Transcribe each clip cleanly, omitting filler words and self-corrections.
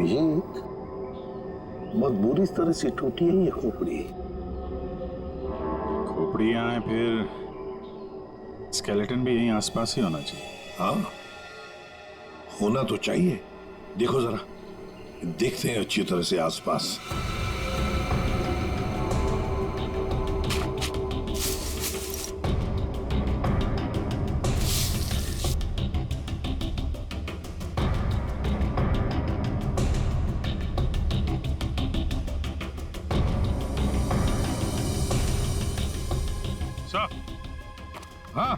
अभिषेक, बहुत बुरी तरह से टूटी है ये खोपड़ी। खोपड़ी यहाँ है, फिर स्केलेटन भी यहीं आसपास ही होना चाहिए। हाँ, होना तो चाहिए। देखो जरा, देखते हैं अच्छी तरह से आसपास। सर, हाँ,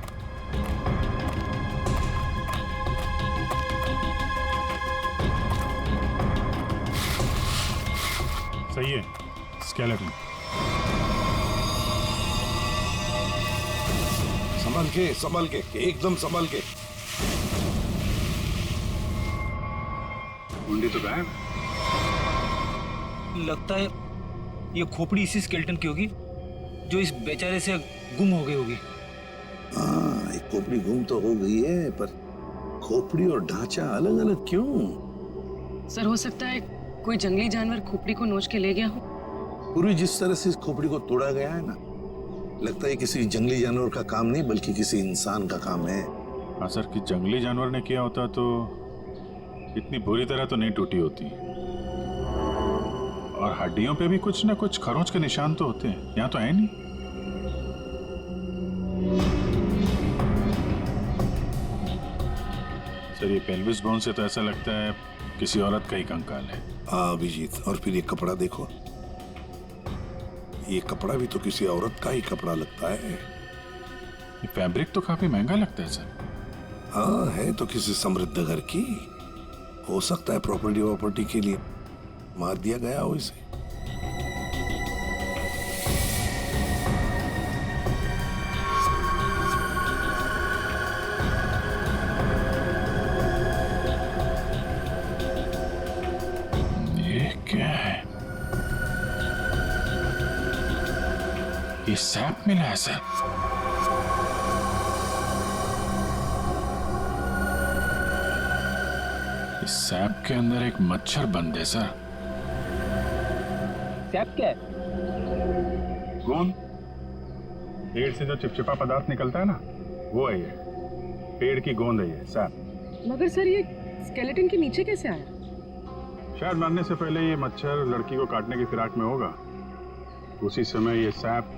सही है, स्केलेटन। संभल के, एकदम संभल के। मुंडी तो गायब। लगता है ये खोपड़ी इसी स्केलेटन की होगी जो इस बेचारे से गुम हो गई होगी। हाँ, एक खोपड़ी गुम तो हो गई है, पर खोपड़ी और ढांचा अलग अलग क्यों? सर, हो सकता है कोई जंगली जानवर खोपड़ी को नोच के ले गया हो। पूरी जिस तरह से इस खोपड़ी को तोड़ा गया है ना, लगता है किसी जंगली जानवर का काम नहीं बल्कि किसी इंसान का काम है। हाँ सर, कि जंगली जानवर ने किया होता तो इतनी बुरी तरह तो नहीं टूटी होती। और हड्डियों पे भी कुछ ना कुछ खरोंच के निशान तो होते हैं, यहाँ तो है नहीं। सर, ये पेल्विस बोन से तो ऐसा लगता है किसी औरत का ही कंकाल है। हाँ अभिजीत, और फिर ये कपड़ा देखो, ये कपड़ा भी तो किसी औरत का ही कपड़ा लगता है। ये फैब्रिक तो काफी महंगा लगता है सर। हाँ, है तो किसी समृद्ध घर की, हो सकता है प्रॉपर्टी के लिए मार दिया गया हो इसे। ये क्या है? ये सैप मिला है सर। इस सैप के अंदर एक मच्छर बंद है सर। सैप क्या है? गोंद, पेड़ से जो चिपचिपा पदार्थ निकलता है ना, वो है ये। पेड़ की गोंद है ये सैप। मगर सर, ये स्केलेटन के नीचे कैसे आया? शायद मरने से पहले ये मच्छर लड़की को काटने की फिराक में होगा। उसी समय ये सैप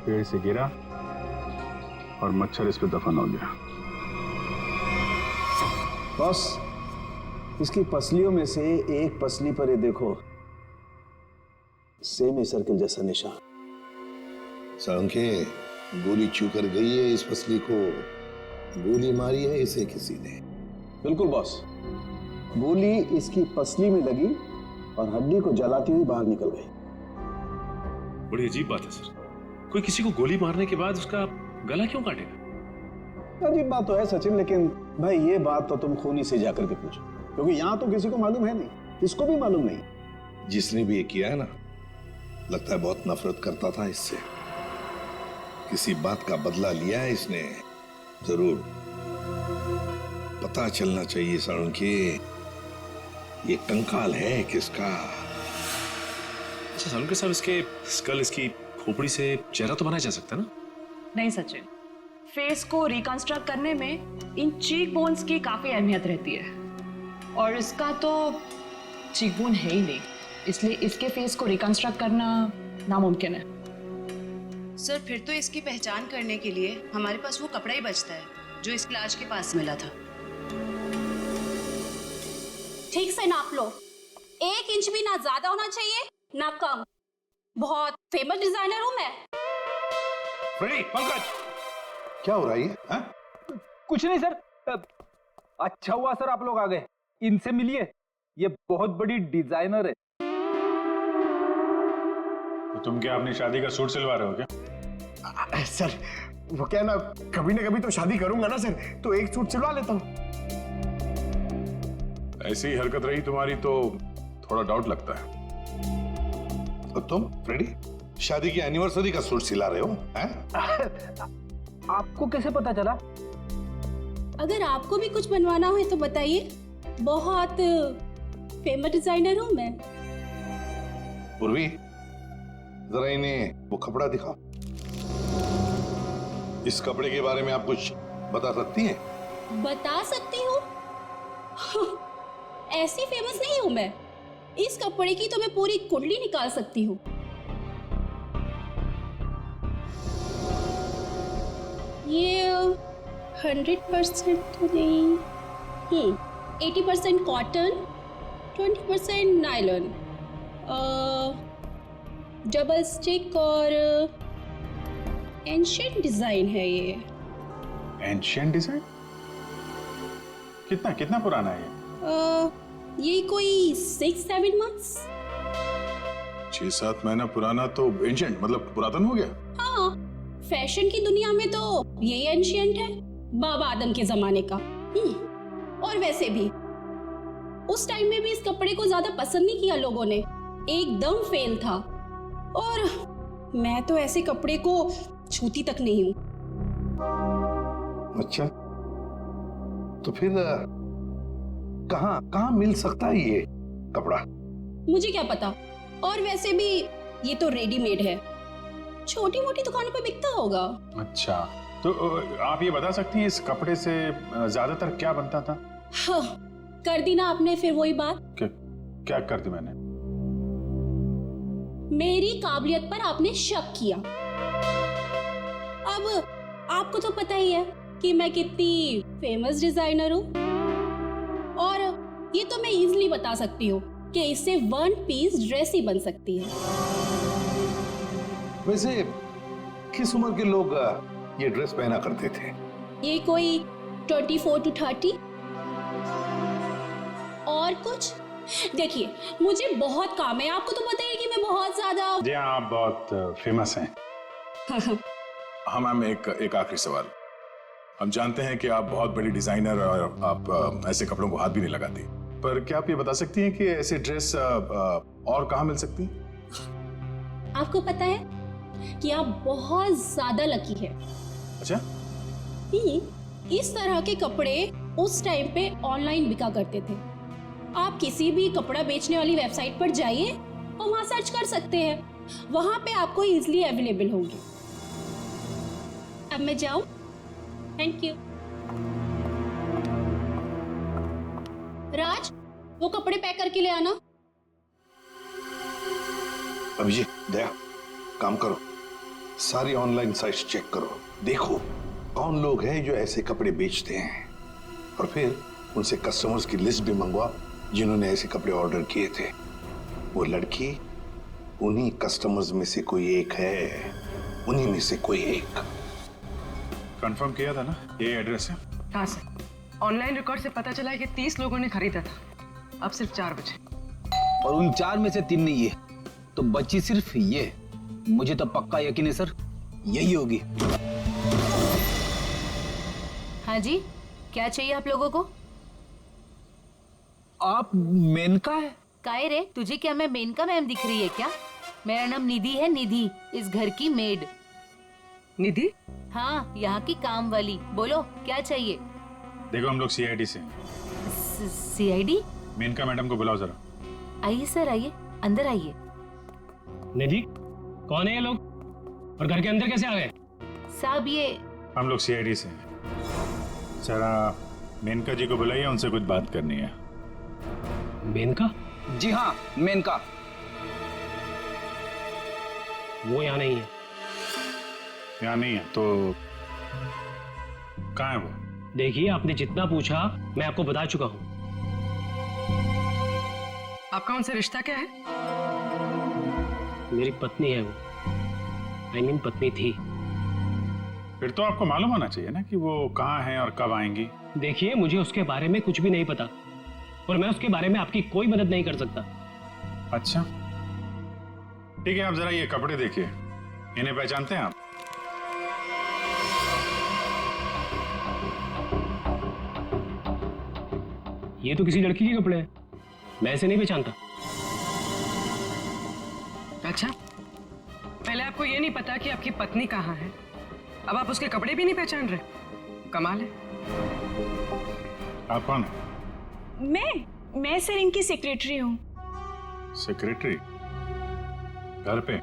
पेड़ से गिरा और मच्छर इस पे दफन हो गया। बॉस, इसकी पसलियों में से एक पसली पर ये देखो, सेमी सर्किल जैसा निशान। सांखे, गोली छू कर गई है इस पसली को। गोली मारी है इसे किसी ने। बिल्कुल बॉस, गोली इसकी पसली में लगी और हड्डी को जलाती हुई बाहर निकल गई। बड़ी अजीब बात है सर, कोई किसी को गोली मारने के बाद उसका गला क्यों काटेगा? अजीब बात तो है सचिन, लेकिन भाई ये बात तो तुम खूनी से जाकर के पूछो, क्योंकि यहाँ तो किसी को मालूम है नहीं, इसको भी मालूम नहीं। जिसने भी ये किया है ना, लगता है बहुत नफरत करता था इससे। किसी बात का बदला लिया है इसने जरूर। पता चलना चाहिए सारुण के ये कंकाल है किसका। अच्छा सारुण साहब, इसके स्कल, इसकी खोपड़ी से चेहरा तो बनाया जा सकता है ना? नहीं सचिन, फेस को रिकंस्ट्रक्ट करने में इन चीक बोन्स की काफी अहमियत रहती है, और इसका तो चीक बोन है ही नहीं, इसलिए इसके फेस को रिकंस्ट्रक्ट करना नामुमकिन है। सर, फिर तो इसकी पहचान करने के लिए हमारे पास वो कपड़ा ही बचता है जो इस लाश के पास मिला था। ठीक से नाप लो, 1 इंच भी ना ज्यादा होना चाहिए ना कम। बहुत फेमस डिजाइनर हूं मैं। फ्रेडी, पंकज, क्या हो रहा है ये? कुछ नहीं सर। अच्छा हुआ सर आप लोग आ गए, इनसे मिलिए, ये बहुत बड़ी डिजाइनर है। तो तुम क्या अपनी शादी का सूट सिलवा रहे हो क्या? सर, वो क्या ना कभी तो शादी करूंगा ना सर, तो एक सूट सिलवा लेता हूँ। ऐसी ही हरकत रही तुम्हारी तो थोड़ा डाउट लगता है। और तुम फ्रेडी, शादी की एनिवर्सरी का सूट सिला रहे हो हैं? आपको कैसे पता चला? अगर आपको भी कुछ बनवाना हो तो बताइए, बहुत फेमस डिजाइनर हूँ मैं। पूर्वी, जरा इन्हें वो कपड़ा दिखाओ। इस कपड़े के बारे में आप कुछ बता सकती हैं? बता सकती हूँ? ऐसी फेमस नहीं हूँ मैं। इस कपड़े की तो मैं पूरी कुंडली निकाल सकती हूँ। ये 100% तो नहीं, 80% कॉटन, 20% नायलॉन, डबल स्टिक और एंशिएंट डिजाइन है ये। Ancient design? कितना कितना पुराना है ये कोई 6-7 मंथ्स। 6-7 महीना पुराना तो एंशिएंट मतलब पुरातन हो गया। हाँ, फैशन की दुनिया में तो ये एंशिएंट है, बाबा आदम के जमाने का। और वैसे भी उस टाइम में भी इस कपड़े को ज्यादा पसंद नहीं किया लोगों ने, एकदम फेल था। और मैं तो ऐसे कपड़े को छूती तक नहीं हूँ। अच्छा, तो फिर कहाँ मिल सकता है ये कपड़ा? मुझे क्या पता, और वैसे भी ये तो रेडीमेड है, छोटी मोटी दुकानों पे बिकता होगा। अच्छा, तो आप ये बता सकती हैं इस कपड़े से ज्यादातर क्या बनता था? हाँ, कर दी ना आपने फिर वही बात। क्या कर दी मैंने? मेरी काबिलियत पर आपने शक किया। अब आपको तो पता ही है कि मैं कितनी फेमस डिजाइनर हूँ, और ये तो मैं इजीली बता सकती हूँ कि इससे 1 पीस ड्रेस ही बन सकती है। वैसे किस उम्र के लोग ये ड्रेस पहना करते थे? ये कोई 24 to 30। और कुछ देखिए, मुझे बहुत काम है, आपको तो पता है कि मैं बहुत ज्यादा। जी हाँ, आप बहुत फेमस हैं। हाँ मैम, एक आखिरी सवाल। हम जानते हैं कि आप बहुत बड़ी डिजाइनर और आप ऐसे कपड़ों को हाथ भी नहीं लगाती, पर क्या आप ये बता सकती हैं कि ऐसी ड्रेस और कहाँ मिल सकती है? आपको पता है कि आप बहुत ज्यादा लकी है। अच्छा, इस तरह के कपड़े उस टाइम पे ऑनलाइन बिका करते थे। आप किसी भी कपड़ा बेचने वाली वेबसाइट पर जाइए और वहां सर्च कर सकते हैं, वहां पे आपको इजीली अवेलेबल होंगे। अब मैं जाऊं? Thank you. राज, वो कपड़े पैक करके ले आना। अभिजीत, दया, काम करो, सारी ऑनलाइन साइट्स चेक करो, देखो कौन लोग हैं जो ऐसे कपड़े बेचते हैं, और फिर उनसे कस्टमर्स की लिस्ट भी मंगवाओ जिन्होंने ऐसे कपड़े ऑर्डर किए थे। वो लड़की उन्हीं कस्टमर्स में से कोई एक है, उन्हीं में से कोई एक। कंफर्म किया था ना ये एड्रेस है? हाँ सर, ऑनलाइन रिकॉर्ड से पता चला है कि 30 लोगों ने खरीदा था, अब सिर्फ 4 बचे। और उन 4 में से 3 नहीं है, तो बची सिर्फ ये। मुझे तो पक्का यकीन है सर, यही होगी। हाँ जी, क्या चाहिए आप लोगों को? आप मेनका है? काहे रे, तुझे क्या मैं मेनका मैम दिख रही है क्या? मेरा नाम निधि है, निधि, इस घर की मेड। निधि? हाँ, यहाँ की काम वाली। बोलो क्या चाहिए? देखो, हम लोग सीआईडी से। सीआईडी? मेनका मैडम को बुलाओ जरा। आइए सर, आइए, अंदर आइए। निधि, कौन है ये लोग और घर के अंदर कैसे आ गए? साहब ये हम लोग सीआईडी से हैं। जरा मेनका जी को बुलाइए, उनसे कुछ बात करनी है। मेनका? जी हाँ, मेनका। वो यहाँ नहीं है। यहाँ नहीं है तो कहाँ है वो? देखिए, आपने जितना पूछा मैं आपको बता चुका हूँ। आपका उनसे रिश्ता क्या है? मेरी पत्नी है वो, I mean पत्नी थी। फिर तो आपको मालूम होना चाहिए ना कि वो कहाँ है और कब आएंगी। देखिए, मुझे उसके बारे में कुछ भी नहीं पता और मैं उसके बारे में आपकी कोई मदद नहीं कर सकता। अच्छा ठीक है, आप जरा ये कपड़े देखिए, इन्हें पहचानते हैं आप? ये तो किसी लड़की के कपड़े हैं, मैं ऐसे नहीं पहचानता। अच्छा, पहले आपको ये नहीं पता कि आपकी पत्नी कहाँ है, अब आप उसके कपड़े भी नहीं पहचान रहे? कमाल है। आप कौन है? मैं सर इनकी सेक्रेटरी हूँ। सेक्रेटरी? घर पे?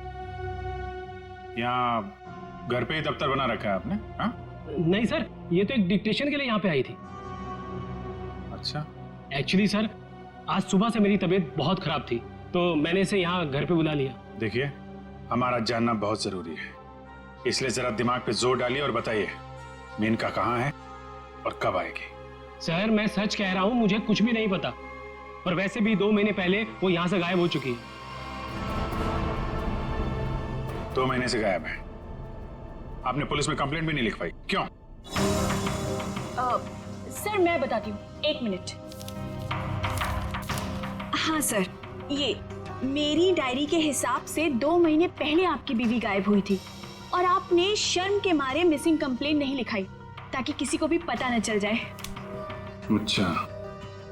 यहाँ घर पे ही दफ्तर बना रखा है आपने? हाँ? नहीं सर, ये तो एक डिक्टेशन के लिए यहाँ पे आई थी। अच्छा। एक्चुअली सर, आज सुबह से मेरी तबीयत बहुत खराब थी, तो मैंने इसे यहाँ घर पे बुला लिया। देखिए, हमारा जानना बहुत जरूरी है, इसलिए जरा दिमाग पे जोर डालिए और बताइए मेनका कहाँ है और कब आएगी? सर, मैं सच कह रहा हूँ, मुझे कुछ भी नहीं पता। और वैसे भी 2 महीने पहले वो यहाँ से गायब हो चुकी है। 2 महीने से गायब है? आपने पुलिस में कंप्लेंट भी नहीं लिखवाई, क्यों? सर मैं बताती हूँ, 1 मिनट। हाँ सर, ये मेरी डायरी के हिसाब से 2 महीने पहले आपकी बीवी गायब हुई थी और आपने शर्म के मारे मिसिंग कंप्लेंट नहीं लिखाई ताकि किसी को भी पता न चल जाए। अच्छा,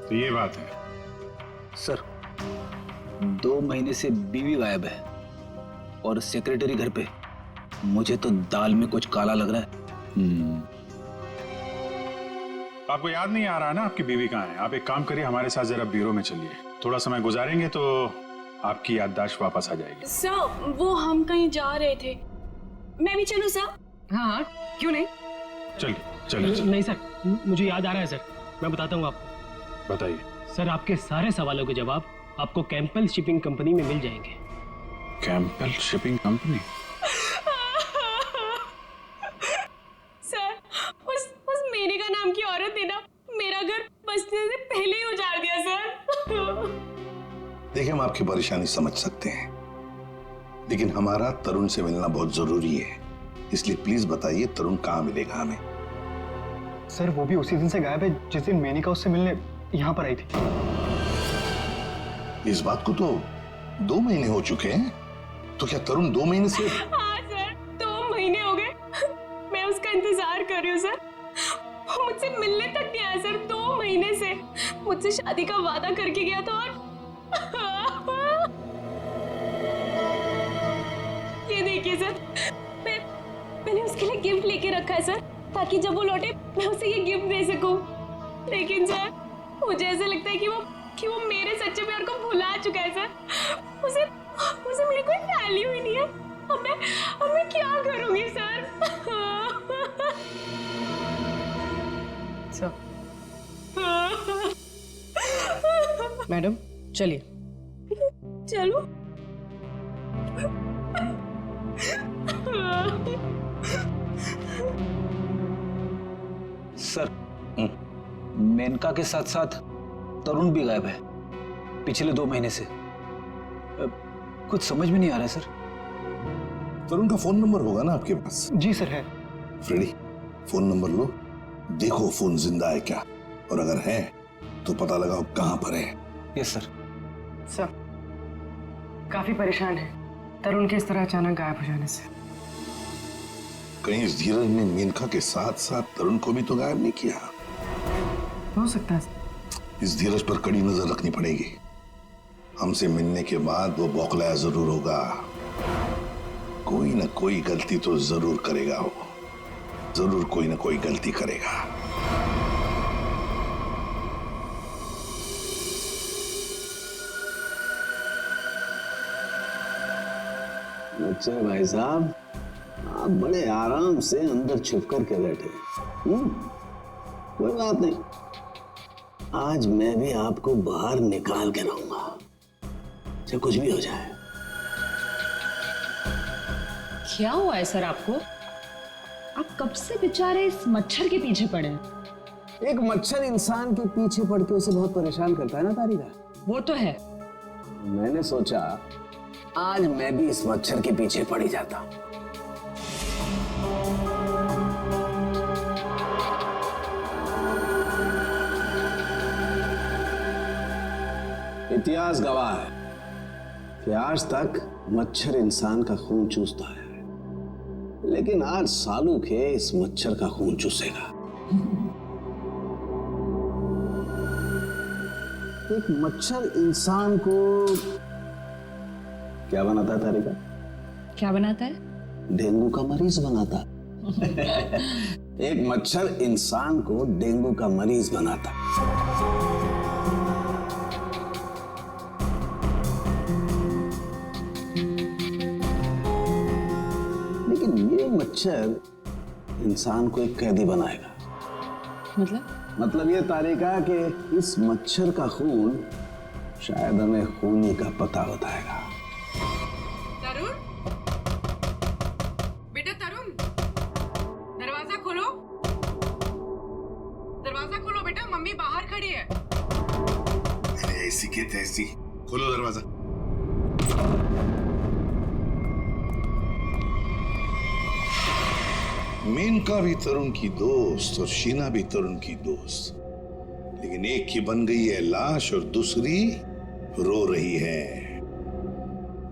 तो ये बात है। सर, 2 महीने से बीवी गायब है और सेक्रेटरी घर पे। मुझे तो दाल में कुछ काला लग रहा है। आपको याद नहीं आ रहा ना आपकी बीवी कहाँ है? आप एक काम करिए, हमारे साथ जरा ब्यूरो में चलिए। थोड़ा समय गुजारेंगे तो आपकी याददाश्त वापस आ जाएगी। सर, वो हम कहीं जा रहे थे। मैं भी चलूं सर? हाँ, क्यों नहीं? चलिए चलिए। नहीं सर, मुझे याद आ रहा है सर, मैं बताता हूँ आपको। बताइए। सर, आपके सारे सवालों के जवाब आपको कैंपबेल शिपिंग कंपनी में मिल जाएंगे। Campbell shipping company? सर, उस मेनका नाम की औरत ने ना मेरा घर बसने से पहले ही उजाड़ दिया सर। देखिए, हम आपकी परेशानी समझ सकते हैं, लेकिन हमारा तरुण से मिलना बहुत जरूरी है, इसलिए प्लीज बताइए तरुण कहाँ मिलेगा हमें? सर, वो भी उसी दिन से गायब है जिस दिन मेनिका उससे मिलने यहाँ पर आई थी। इस बात को तो 2 महीने हो चुके हैं, तो क्या तरुण 2 महीने से? हाँ सर, 2 महीने हो गए। मैं उसका इंतजार कर रही हूँ सर। वो मुझसे मिलने तक नहीं आया सर, 2 महीने से। मुझसे शादी का वादा करके गया था और ये देखिए सर, मैंने उसके लिए गिफ्ट लेके रखा है सर, ताकि जब वो लौटे मैं उसे ये गिफ्ट दे सकूं। लेकिन सर, मुझे ऐसा लगता है कि वो मेरे सच्चे प्यार को भुला चुका है सर। उसे मेरी कोई वैल्यू ही नहीं है। अब मैं क्या करूंगी सर? सर, मैडम चलिए। चलो। सर, मेनका के साथ साथ तरुण भी गायब है पिछले 2 महीने से। कुछ समझ में नहीं आ रहा है सर। तरुण का फोन नंबर होगा ना आपके पास? जी सर, है। फ्रेडी, फोन नंबर लो, देखो फोन जिंदा है क्या, और अगर है तो पता लगाओ कहां पर है। Yes sir. सर, काफी परेशान है तरुण के इस तरह अचानक गायब हो जाने से। कहीं इस धीरज ने मेनका के साथ साथ तरुण को भी तो गायब नहीं किया? हो सकता है। इस धीरज पर कड़ी नजर रखनी पड़ेगी। हमसे मिलने के बाद वो बौखलाया जरूर होगा, कोई ना कोई गलती तो जरूर करेगा। वो जरूर कोई ना कोई गलती करेगा। अच्छा भाई साहब, आप बड़े आराम से अंदर छुप कर के बैठे। कोई बात नहीं, आज मैं भी आपको बाहर निकाल के रहूंगा, चाहे कुछ भी हो जाए। क्या हुआ है सर आपको? आप कब से बेचारे इस मच्छर के पीछे पड़े हैं? एक मच्छर इंसान के पीछे पड़ के उसे बहुत परेशान करता है ना तारिका। वो तो है। मैंने सोचा आज मैं भी इस मच्छर के पीछे पड़ ही जाता। इतिहास गवाह है कि आज तक मच्छर इंसान का खून चूसता है, लेकिन आज सालू के इस मच्छर का खून चूसेगा। एक मच्छर इंसान को क्या बनाता है तारिका? क्या बनाता है? डेंगू का मरीज बनाता। एक मच्छर इंसान को डेंगू का मरीज बनाता। मच्छर इंसान को एक कैदी बनाएगा। मतलब ये तारिका कि इस मच्छर का खून शायद हमें खूनी का पता बताएगा। तरुण, बेटा तरुण, दरवाजा खोलो, दरवाजा खोलो बेटा, मम्मी बाहर खड़ी है। अरे ऐसी के तैसी, खोलो दरवाजा। मेनका भी तरुण की दोस्त और शीना भी तरुण की दोस्त, लेकिन एक की बन गई है लाश और दूसरी रो रही है।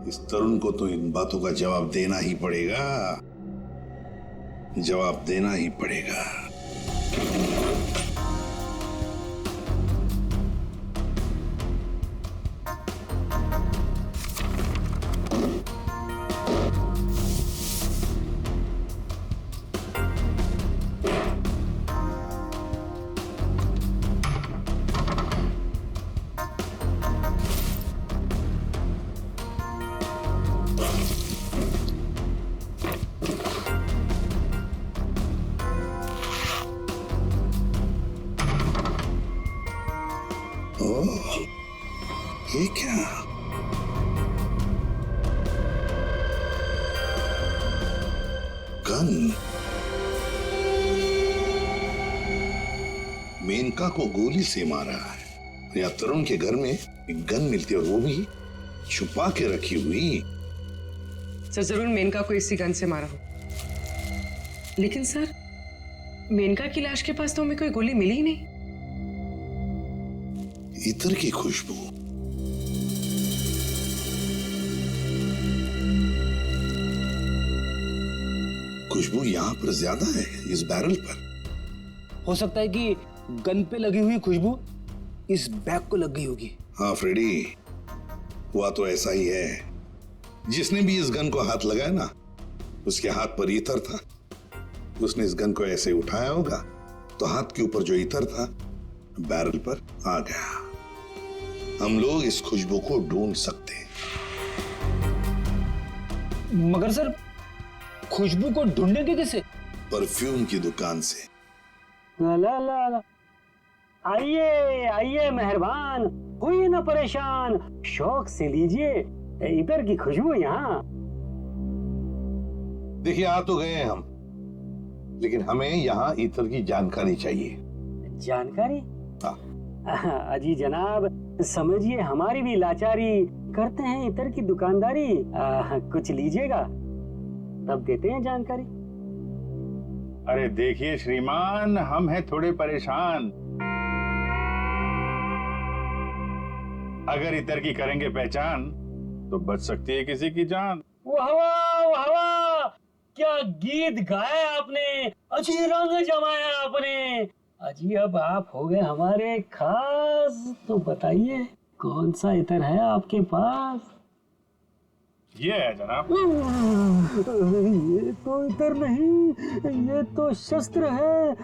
इस तरुण को तो इन बातों का जवाब देना ही पड़ेगा, जवाब देना ही पड़ेगा। ओह, ये क्या? गन। मेनका को गोली से मारा है या तरुण के घर में एक गन मिलती है और वो भी छुपा के रखी हुई। सर जरूर मेनका को इसी गन से मारा हो, लेकिन सर मेनका की लाश के पास तो हमें कोई गोली मिली ही नहीं। इत्र की खुशबू। खुशबू यहाँ पर ज्यादा है इस बैरल पर। हो सकता है कि गन पे लगी हुई खुशबू इस बैग को लग गई होगी। हाँ फ्रेडी, हुआ तो ऐसा ही है। जिसने भी इस गन को हाथ लगाया ना, उसके हाथ पर इत्र था। उसने इस गन को ऐसे उठाया होगा तो हाथ के ऊपर जो इत्र था बैरल पर आ गया। हम लोग इस खुशबू को ढूंढ सकते हैं। मगर सर खुशबू को ढूंढेंगे कैसे? परफ्यूम की दुकान से। ला ला ला ला। आइए आइए मेहरबान, हुई ना परेशान, शौक से लीजिए इधर की खुशबू यहाँ। देखिए आ तो गए हैं हम, लेकिन हमें यहाँ इत्र की जानकारी चाहिए। जानकारी? हाँ। अजी जनाब, समझिए हमारी भी लाचारी, करते हैं इत्र की दुकानदारी। कुछ लीजिएगा तब देते हैं जानकारी। अरे देखिए श्रीमान, हम हैं थोड़े परेशान। अगर इतर की करेंगे पहचान तो बच सकती है किसी की जान। वाह वाह वाह, क्या गीत गाया आपने, अजी रंग जमाया आपने। अजी अब आप हो गए हमारे खास, तो बताइए कौन सा इतर है आपके पास? ये है जनाब। ये तो इतर नहीं, ये तो शस्त्र है।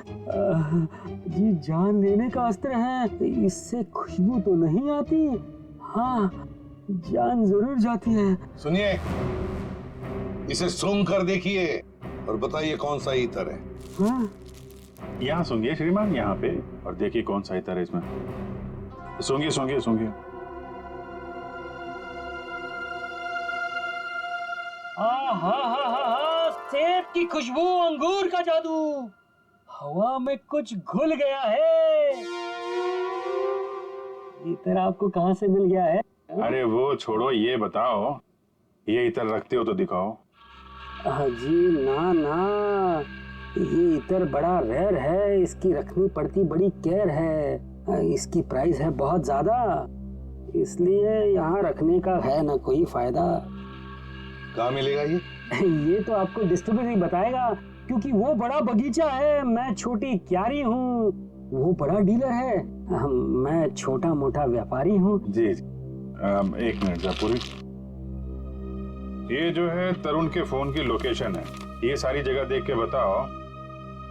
जी जान लेने का अस्त्र है। इससे खुशबू तो नहीं आती, हाँ जान जरूर जाती है। सुनिए, इसे सूंघ कर देखिए और बताइए कौन सा इतर है। हाँ? यहाँ सूंघिए श्रीमान, यहाँ पे, और देखिए कौन सा इतर है इसमें। सूंघिए सूंघिए सूंघिए। सेब की खुशबू, अंगूर का जादू, हवा में कुछ घुल गया है। इतर आपको कहाँ से मिल गया है? अरे वो छोड़ो, ये बताओ ये इतर रखते हो तो दिखाओ। जी ना ना, ये इतर बड़ा रेयर है, इसकी रखनी पड़ती बड़ी केयर है। इसकी प्राइस है बहुत ज्यादा, इसलिए यहाँ रखने का है ना कोई फायदा। कहाँ मिलेगा ये? ये तो आपको डिस्ट्रीब्यूटर ही बताएगा, क्योंकि वो बड़ा बगीचा है, मैं छोटी क्यारी हूँ, वो बड़ा डीलर है, मैं छोटा मोटा व्यापारी हूँ। जी एक मिनट जयपुरी, ये जो है तरुण के फोन की लोकेशन है, ये सारी जगह देख के बताओ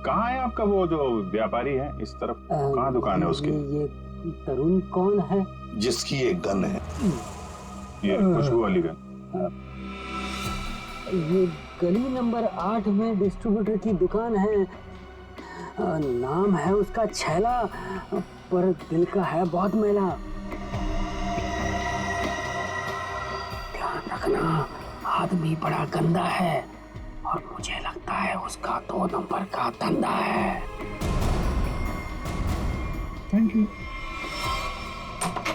कहाँ है आपका वो जो व्यापारी है इस तरफ, कहाँ दुकान है उसकी? ये तरुण कौन है? जिसकी एक गन है। ये खुशबू वाली गन। ये गली नंबर 8 में डिस्ट्रीब्यूटर की दुकान है। नाम है उसका छैला, पर दिल का है बहुत मैला। ध्यान रखना, आदमी बड़ा गंदा है और मुझे लगता है उसका 2 नंबर का धंधा है। Thank you.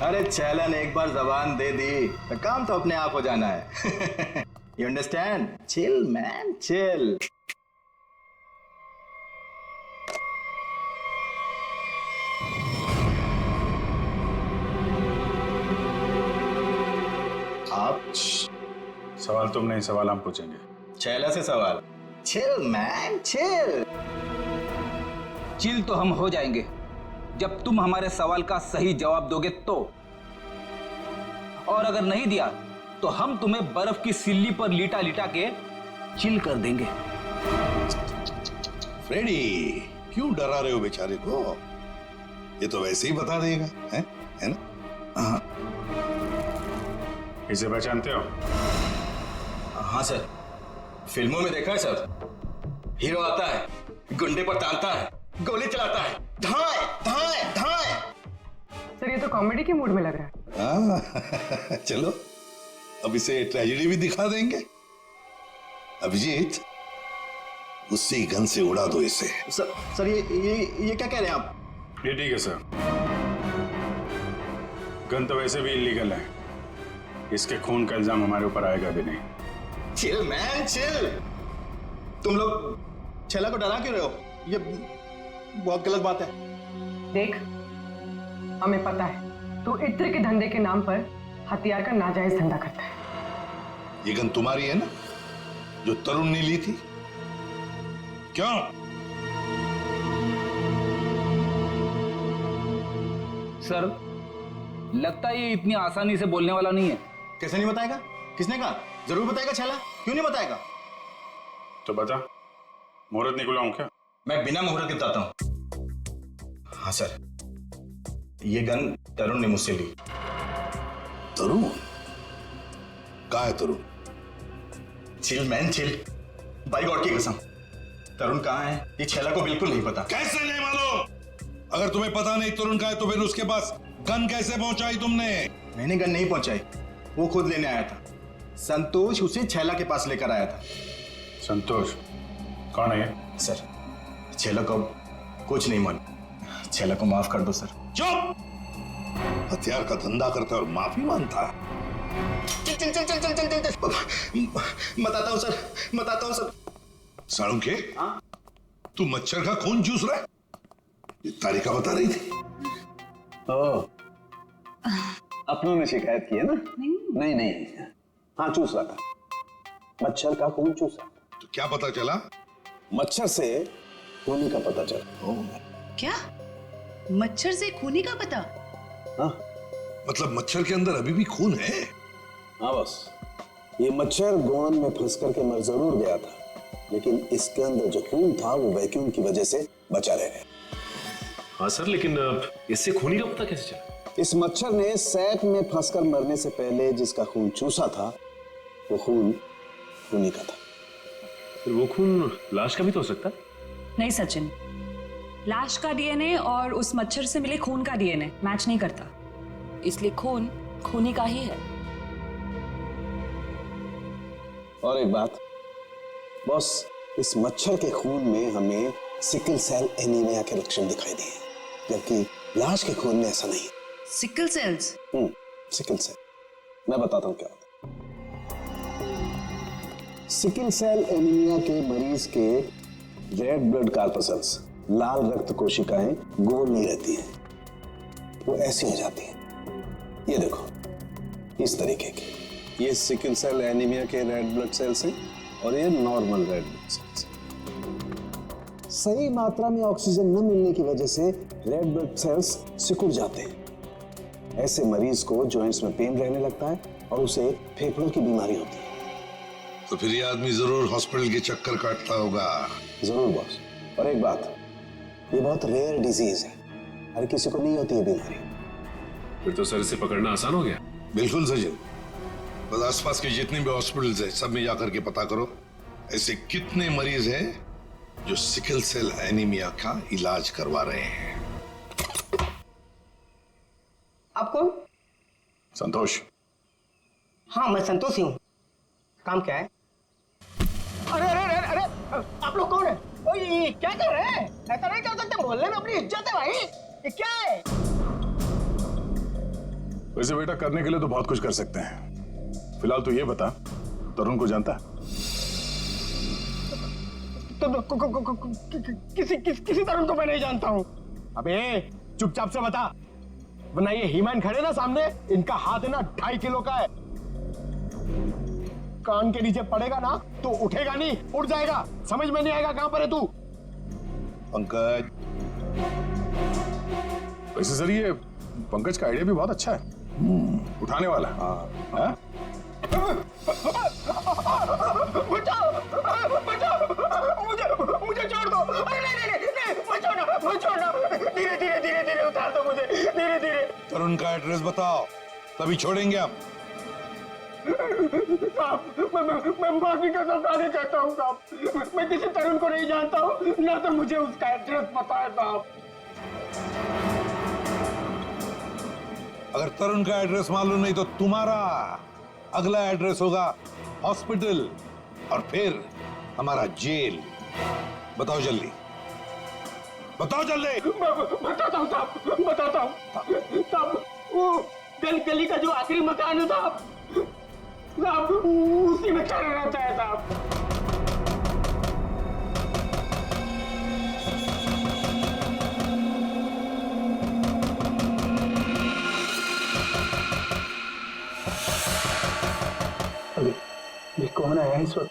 अरे छैला ने एक बार जबान दे दी तो काम तो अपने आप हो जाना है। You understand? Chill man, chill. आप सवाल तुम नहीं, सवाल हम पूछेंगे। छैला से सवाल? Chill man, chill. चिल तो हम हो जाएंगे जब तुम हमारे सवाल का सही जवाब दोगे तो, और अगर नहीं दिया तो हम तुम्हें बर्फ की सिल्ली पर लिटा लिटा के चिल कर देंगे। फ्रेडी, क्यों डरा रहे हो बेचारे को? ये तो वैसे ही बता देगा, है ना? हाँ। इसे पहचानते हो? हाँ सर, फिल्मों में देखा है सर। हीरो आता है, गुंडे पर तानता है, गोली चलाता है, धाए धाए धाए। सर ये तो कॉमेडी के मूड में लग रहा है। चलो अब इसे ट्रेजेडी भी दिखा देंगे। अभिजीत, उसी गन से उड़ा दो इसे। सर ये क्या कह रहे हैं आप? ये ठीक है सर, गन तो वैसे भी इलीगल है, इसके खून का इल्जाम हमारे ऊपर आएगा भी नहीं। Chill man, chill. तुम लोग छैला को डरा क्यों रहे हो? ये बहुत गलत बात है। देख, हमें पता है तू इत्र के धंधे के नाम पर हथियार का नाजायज धंधा करता है। ये गन तुम्हारी है ना, जो तरुण ने ली थी? क्यों? सर, लगता है ये इतनी आसानी से बोलने वाला नहीं है। कैसे नहीं बताएगा? किसने कहा? जरूर बताएगा छैला, क्यों नहीं बताएगा? तो बता, मुहूर्त निकलवाऊं क्या? मैं बिना मुहूर्त के बताता हूं। हाँ सर, ये गन तरुण ने मुझसे ली। तरुण? कहाँ है Tarun? Chill man, chill. By God की कसम, तरुण कहाँ है ये छैला को बिल्कुल नहीं पता। कैसे नहीं मालूम? अगर तुम्हें पता नहीं तरुण कहाँ है तो फिर उसके पास गन कैसे पहुंचाई तुमने? मैंने गन नहीं पहुंचाई, वो खुद लेने आया था। संतोष उसे छैला के पास लेकर आया था। संतोष कौन है ये? सर, छैला को कुछ नहीं मालूम। छैला को माफ कर दो सर। चुप! हथियार का धंधा करता है और माफी मांगता है। चल चल चल चल चल चल चल चल। बताता हूँ सर, बताता हूँ सर। साळुंखे, तू मच्छर का खून चूस रहा है? ये तारिका बता रही थी। अपनों ने शिकायत की है ना? नहीं, हाँ चूस रहा था, मच्छर का खून चूसा। तो क्या पता चला? मच्छर से खूनी का पता चला। क्या? मच्छर से खूनी का पता? हाँ, मतलब मच्छर के अंदर अभी भी खून है? हाँ बस, ये मच्छर गोंद में फंस करके मर जरूर गया था, लेकिन इसके अंदर जो खून था वो वैक्यूम की वजह से बचा रह गया। हाँ सर, लेकिन इससे खूनी का पता कैसे चला? इस मच्छर ने सैक में फंसकर मरने से पहले जिसका खून चूसा था वो खून खूनी का था। फिर वो खून लाश का भी तो हो सकता है? नहीं सचिन, लाश का डीएनए और उस मच्छर से मिले खून का डीएनए मैच नहीं करता, इसलिए खून खूनी का ही है। और एक बात बॉस, इस मच्छर के खून में हमें सिकल सेल एनीमिया के लक्षण दिखाई दिए, जबकि लाश के खून में ऐसा नहीं है। Sickle sales? सिकल सेल, मैं बताता हूँ क्या होता है। सिकल सेल एनीमिया के मरीज के रेड ब्लड कार्पसल्स, लाल रक्त कोशिकाएं गोल नहीं रहती हैं, वो ऐसी हो जाती हैं। ये देखो, इस तरीके की। ये सिकल सेल एनीमिया के रेड ब्लड सेल्स हैं और ये नॉर्मल रेड ब्लड सेल्स। सही मात्रा में ऑक्सीजन न मिलने की वजह से रेड ब्लड सेल्स सिकुड़ जाते हैं। ऐसे मरीज को जॉइंट्स में पेन रहने लगता है और उसे फेफड़ों की बीमारी होती है। तो फिर ये आदमी जरूर हॉस्पिटल के चक्कर काटता होगा। जरूर बॉस। और एक बात, ये बहुत रेयर डिजीज है, हर किसी को नहीं होती है बीमारी। फिर तो सर इसे पकड़ना आसान हो गया। बिल्कुल सचिन, बस आसपास के जितने भी हॉस्पिटल्स हैं सब में जाकर के पता करो ऐसे कितने मरीज हैं जो सिकल सेल एनीमिया का इलाज करवा रहे हैं? आप कौन? संतोष। हाँ, मैं संतोष ही हूँ। काम क्या है? अरे अरे अरे अरे, आप लोग कौन है? ओए, ये क्या कर रहे हैं? ऐसा नहीं कर सकते, मोहल्ले में अपनी इज्जत है भाई। ये क्या है? वैसे बेटा करने के लिए तो बहुत कुछ कर सकते हैं। फिलहाल तू ये बता, तरुण को जानता है? किसी तरुण को मैं नहीं जानता हूँ। अबे चुपचाप से बता, वरना ये हीमैन खड़े ना सामने, इनका हाथ है ना 2.5 किलो का है। कान के नीचे पड़ेगा ना तो उठेगा नहीं, उड़ जाएगा। समझ में नहीं आएगा कहां पर है तू? पंकज। वैसे सर ये पंकज का आइडिया भी बहुत अच्छा है, उठाने वाला। हाँ? बचाओ, बचाओ, मुझे छोड़ दो। अरे नहीं, मुझे छोड़ना। धीरे धीरे उतार दो मुझे, धीरे धीरे। तरुण का एड्रेस बताओ, तभी छोड़ेंगे हम। साहब, मैं माफी का सौदा करता हूँ साहब। मैं किसी तरुण को नहीं जानता हूँ, ना तो मुझे उसका एड्रेस पता है साहब। अगर तरुण का एड्रेस मालूम नहीं तो तुम्हारा अगला एड्रेस होगा हॉस्पिटल और फिर हमारा जेल। बताओ जल्दी, बताओ जल्दी। बताता हूँ साहब, बताता हूँ साहब। वो गली का जो आखिरी मकान है साहब, उसी में खड़ा रहता है साहब। ये कौन आया इस वक्त?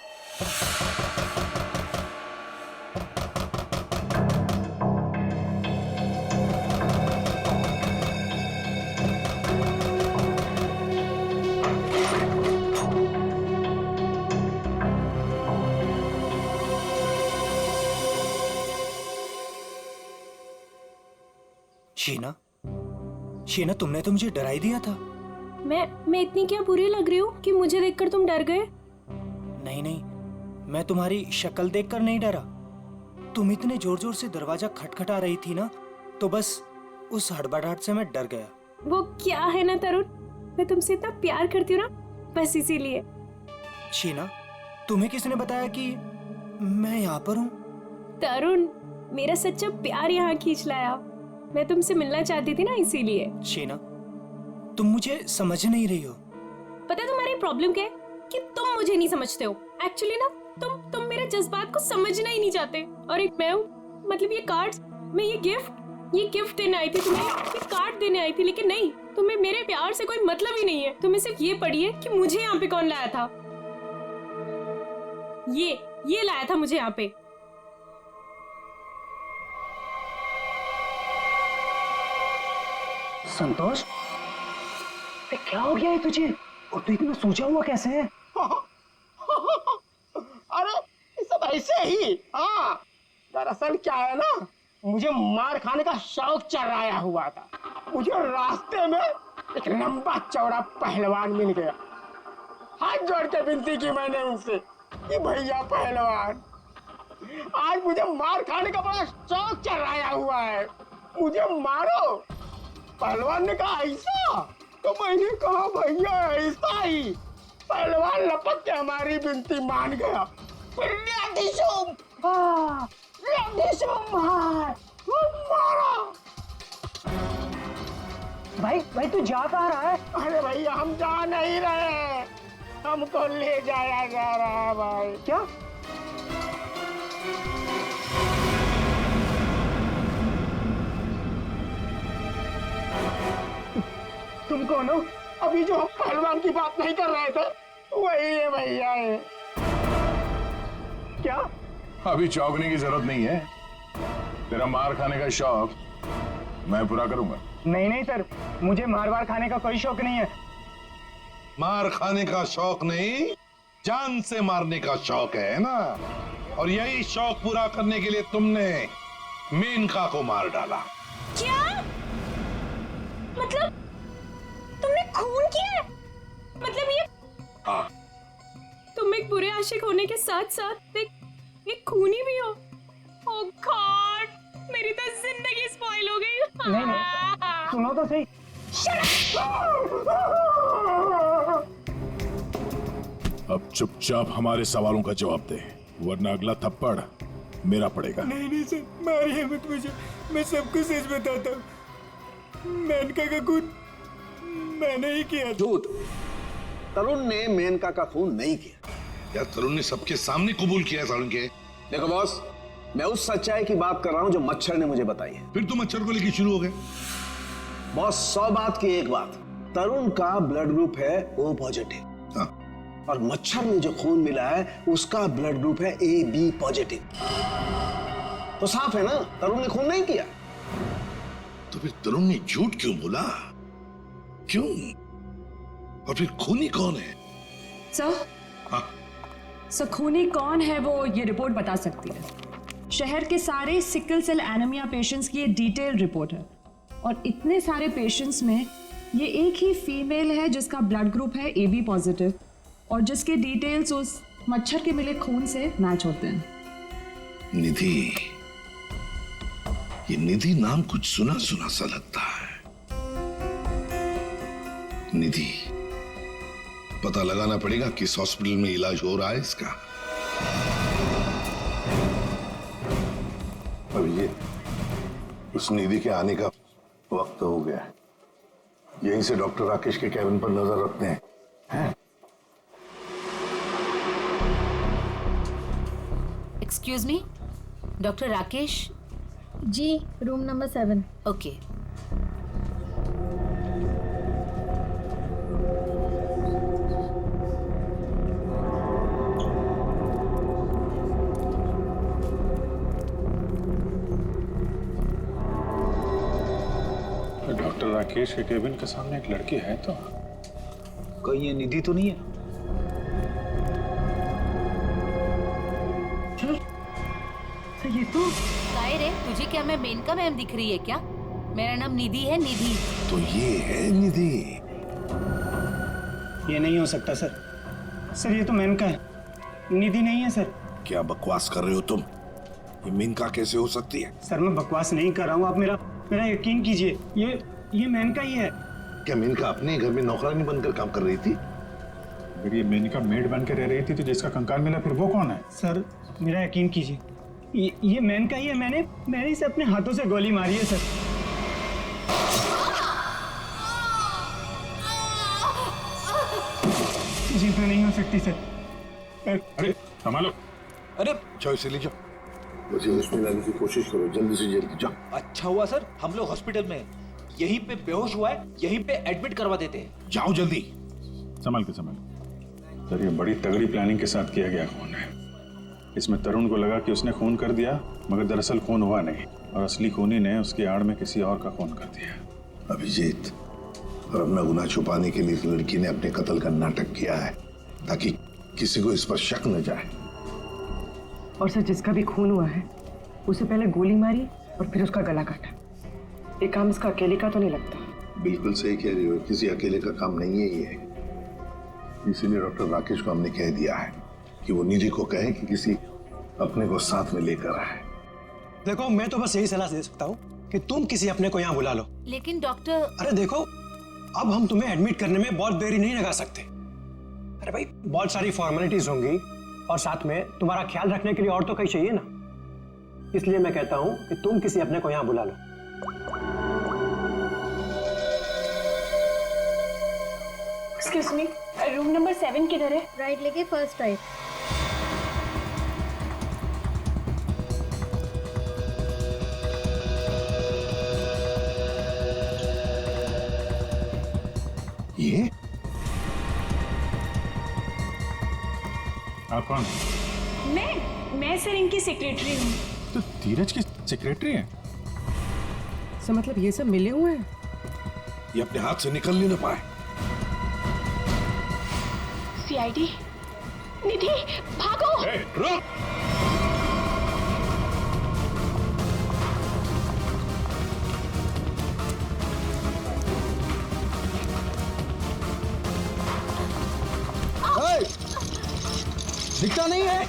शीना, तुमने तो मुझे डरा ही दिया था। मैं इतनी क्या बुरी लग रही हूँ कि मुझे देखकर तुम डर गए? नहीं, मैं तुम्हारी शक्ल देखकर नहीं डरा। तुम इतने जोर जोर से दरवाजा खटखटा रही थी ना, तो बस उस हड़बड़ाहट से मैं डर गया। वो क्या है ना तरुण, मैं तुमसे इतना प्यार करती हूँ ना, बस इसीलिए। शीना, तुम्हें किसने बताया कि मैं यहाँ पर हूँ? तरुण, मेरा सच्चा प्यार यहाँ खींच लाया। मैं तुमसे मिलना चाहती थी ना, इसीलिए। शीना, तुम मुझे समझ नहीं रही हो। पता है तुम्हारी प्रॉब्लम क्या है? कि तुम मुझे नहीं समझते हो। एक्चुअली ना तुम मेरे जज्बात को समझना ही नहीं चाहते। और एक मैं हूँ, मतलब ये कार्ड्स, मैं ये गिफ्ट देने आई थी तुम्हें, ये कार्ड देने आई थी, लेकिन नहीं, तुम्हें मेरे प्यार से कोई मतलब ही नहीं है। तुम्हें सिर्फ ये पड़ी है कि मुझे यहाँ पे कौन लाया था। ये लाया था मुझे यहाँ पे। संतोष, क्या हो गया है तुझे? और तू इतना सोचा हुआ कैसे है? अरे ये सब ऐसे ही। हाँ, दरअसल क्या है ना, मुझे मार खाने का शौक चढ़ाया हुआ था। मुझे रास्ते में एक लंबा चौड़ा पहलवान मिल गया। हाथ जोड़ के विनती की मैंने उनसे कि भैया पहलवान, आज मुझे मार खाने का बड़ा शौक चढ़ाया हुआ है, मुझे मारो। पहलवान ने कहा ऐसा? तो मैंने कहा भैया ऐसा ही। पहलवान लपक के हमारी विनती मान गया। भाई तू जा कहाँ रहा है? अरे भैया हम जा नहीं रहे, हमको ले जाया जा रहा है भाई। क्या? तुम कौन हो? अभी जो हम पहलवान की बात नहीं कर रहे थे वही है भैया है। क्या? अभी चौंकने की जरूरत नहीं है। तेरा मार खाने का शौक मैं पूरा करूंगा। नहीं सर, मुझे मार खाने का कोई शौक नहीं है। मार खाने का शौक नहीं, जान से मारने का शौक है ना? और यही शौक पूरा करने के लिए तुमने मेनका को मार डाला। क्या? मतलब तुमने खून किया है? मतलब ये? हाँ, तुम एक बुरे आशिक होने के साथ साथ एक खूनी भी हो। ओह गॉड, मेरी तो जिंदगी स्पॉइल हो गई। नहीं, सुनो तो सही। अब चुपचाप हमारे सवालों का जवाब दे, वरना अगला थप्पड़ मेरा पड़ेगा। नहीं सर, मारिए मत मुझे, मैं सबको सच बताता हूँ। मेनका का खून मैंने ही किया। झूठ। तरुण ने मेनका का खून नहीं किया। यार तरुण ने सबके सामने कबूल किया है तरुण के। देखो बॉस, मैं उस सच्चाई की बात कर रहा हूं जो मच्छर ने मुझे बताई है। फिर तो मच्छर को लेके शुरू हो गए। बॉस 100 बात की एक बात, तरुण का ब्लड ग्रुप है O पॉजिटिव। हाँ। और मच्छर में जो खून मिला है उसका ब्लड ग्रुप है AB पॉजिटिव। तो साफ है ना, तरुण ने खून नहीं किया। तो फिर तरुण ने झूठ क्यों बोला? क्यों? और फिर खूनी कौन है? सर, हाँ? सर खूनी कौन है वो ये रिपोर्ट बता सकती है। शहर के सारे सिकल सेल एनीमिया पेशेंट्स की ये डिटेल रिपोर्ट है, और इतने सारे पेशेंट्स में ये एक ही फीमेल है जिसका ब्लड ग्रुप है AB पॉजिटिव, और जिसके डिटेल्स उस मच्छर के मिले खून से मैच होते हैं। निधि, ये निधि नाम कुछ सुना सुना सा लगता है। निधि, पता लगाना पड़ेगा किस हॉस्पिटल में इलाज हो रहा है इसका। अब ये उस निधि के आने का वक्त हो गया है। यहीं से डॉक्टर राकेश के कैबिन पर नजर रखते हैं, हैं? Excuse me, doctor Rakesh? जी, room number 7। Okay. Doctor Rakesh के केबिन के सामने एक लड़की है, तो कहीं ये निधि तो नहीं है? ये तो काय रे, तुझे क्या मैं मेनका मैम दिख रही है क्या? मेरा नाम निधि है, निधि। तो ये है निधि। ये नहीं हो सकता सर। सर ये तो मेनका है, निधि नहीं है सर। क्या बकवास कर रहे हो तुम? ये मेनका कैसे हो सकती है? सर मैं बकवास नहीं कर रहा हूँ, आप मेरा यकीन कीजिए। ये मेनका ही है। क्या मेनका अपने घर में नौकरानी बनकर काम कर रही थी? अगर ये मेनका मेड बन के रह रही थी तो जिसका कंकाल मिला फिर वो कौन है? सर मेरा यकीन कीजिए, ये मेनका ही है। मैंने इसे अपने हाथों से गोली मारी है सर। जीतना नहीं हो सकती सर। अरे संभालो। अरे जाओ इसे ले जाओ, मुझे उसमें लाने की कोशिश करो, जल्दी से जल्दी जाओ। अच्छा हुआ सर हम लोग हॉस्पिटल में, यहीं पे बेहोश हुआ है, यहीं पे एडमिट करवा देते हैं। जाओ जल्दी। संभाल के संभाल। सर ये बड़ी तगड़ी प्लानिंग के साथ किया गया खून है। इसमें तरुण को लगा कि उसने खून कर दिया, मगर दरअसल खून हुआ नहीं, और असली खूनी ने उसकी आड़ में किसी और का खून कर दिया। अभिजीत, और अपना गुनाह छुपाने के लिए इस लड़की ने अपने कत्ल का नाटक किया है ताकि किसी को इस पर शक न जाए। और सर जिसका भी खून हुआ है उसे पहले गोली मारी और फिर उसका गला काटा। ये काम इसका अकेले का तो नहीं लगता। बिल्कुल सही कह रही हो, किसी अकेले का काम नहीं है ये। इसीलिए डॉक्टर राकेश को हमने कह दिया है कि वो निधि को कहे कि किसी अपने को साथ में लेकर आए। देखो मैं तो बस यही सलाह दे सकता हूँ कि तुम किसी अपने को यहाँ बुला लो। लेकिन डॉक्टर, अरे देखो, अब हम तुम्हें एडमिट करने में बहुत देरी नहीं लगा सकते। अरे भाई बहुत सारी फॉर्मेलिटीज होंगी, और साथ में तुम्हारा ख्याल रखने के लिए और तो कहीं चाहिए ना। इसलिए मैं कहता हूँ कि तुम किसी अपने को यहाँ बुला लो। एक्सक्यूज मी, रूम नंबर 7 किधर है? राइट लेके फर्स्ट राइट। ये आप कौन? मैं सर इनकी सेक्रेटरी हूँ। तो धीरज की सेक्रेटरी है? सर मतलब ये सब मिले हुए हैं? ये अपने हाथ से निकल नहीं ना पाए। CID, निधि भागो। रुक। दिखता नहीं है।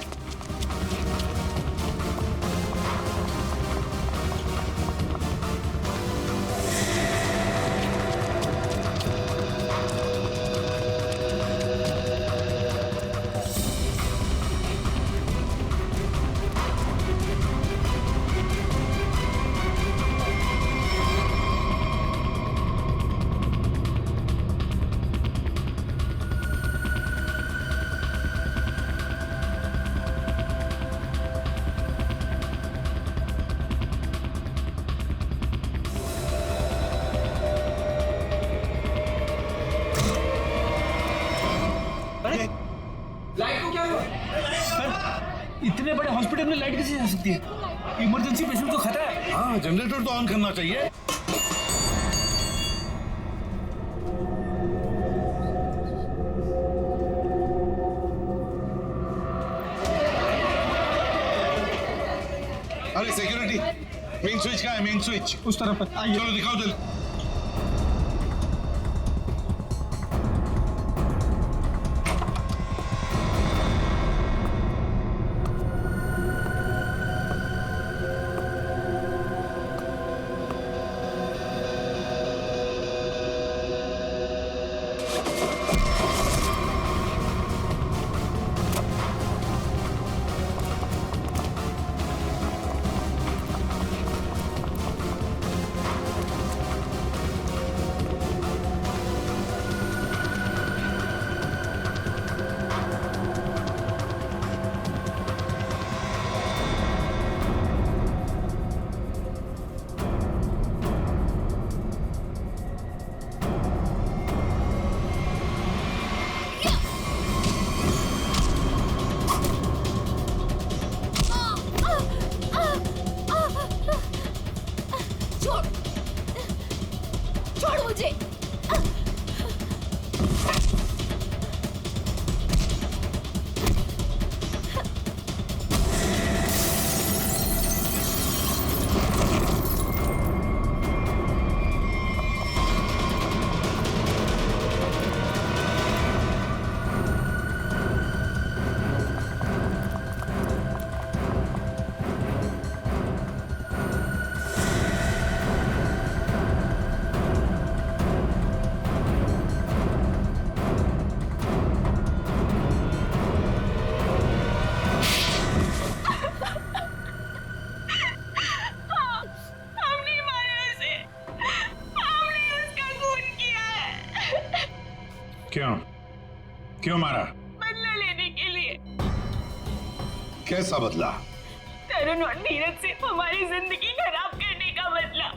लाइट को क्या हुआ? सर, इतने बड़े हॉस्पिटल में लाइट कैसे जा सकती है? इमरजेंसी पेशेंट को खतरा है। हाँ, जनरेटर तो ऑन करना चाहिए। अरे सिक्योरिटी, मेन स्विच कहाँ है? मेन स्विच उस तरफ है। आइए। चलो दिखाओ जल्दी। छोड़ मुझे। क्यों? क्यों मारा? बदला लेने के लिए। कैसा बदला? तरुण और नीरज से हमारी जिंदगी खराब करने का बदला।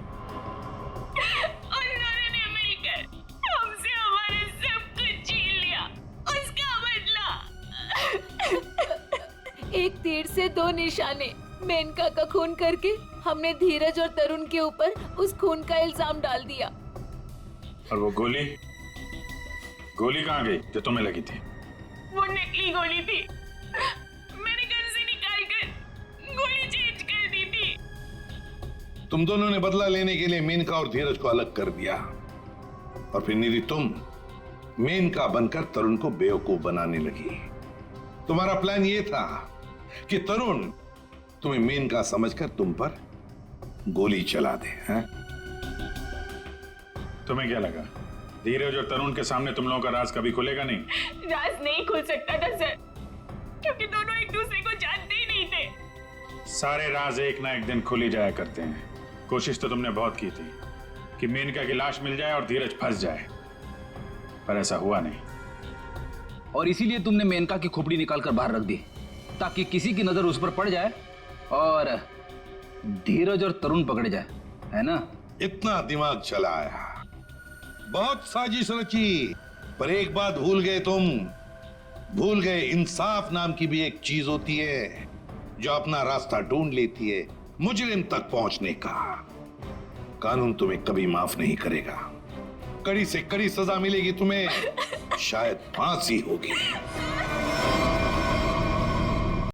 और उन्होंने मिलकर हमसे हमारे सब कुछ छीन लिया, उसका बदला। एक तीर से दो निशाने। मेनका का खून करके हमने धीरज और तरुण के ऊपर उस खून का इल्जाम डाल दिया। और वो गोली कहाँ गई जो तुम्हें लगी थी? वो नकली गोली थी। मैंने घर से निकालकर गोली चेंज कर दी थी। तुम दोनों ने बदला लेने के लिए मेनका और धीरज को अलग कर दिया, और फिर निधि तुम मेनका बनकर तरुण को बेवकूफ बनाने लगी। तुम्हारा प्लान ये था कि तरुण तुम्हें मेनका समझकर तुम पर गोली चला दे। हैं? तुम्हें क्या लगा धीरज और तरुण के सामने तुम लोगों का राज कभी खुलेगा नहीं? राज नहीं खुल सकता था सर, क्योंकि दोनों एक दूसरे को जानते ही नहीं थे। सारे राज एक ना एक दिन खुल ही जाया करते हैं। कोशिश तो तुमने बहुत की थी कि मेनका की लाश मिल जाए और धीरज फंस जाए, पर ऐसा हुआ नहीं। और इसीलिए तुमने मेनका की खोपड़ी निकालकर बाहर रख दी, ताकि किसी की नजर उस पर पड़ जाए और धीरज और तरुण पकड़े जाए, है ना? इतना दिमाग चलाया, बहुत साजिश रची, पर एक बात भूल गए तुम। भूल गए इंसाफ नाम की भी एक चीज होती है जो अपना रास्ता ढूंढ लेती है मुजरिम तक पहुंचने का। कानून तुम्हें कभी माफ नहीं करेगा। कड़ी से कड़ी सजा मिलेगी तुम्हें, शायद फांसी होगी।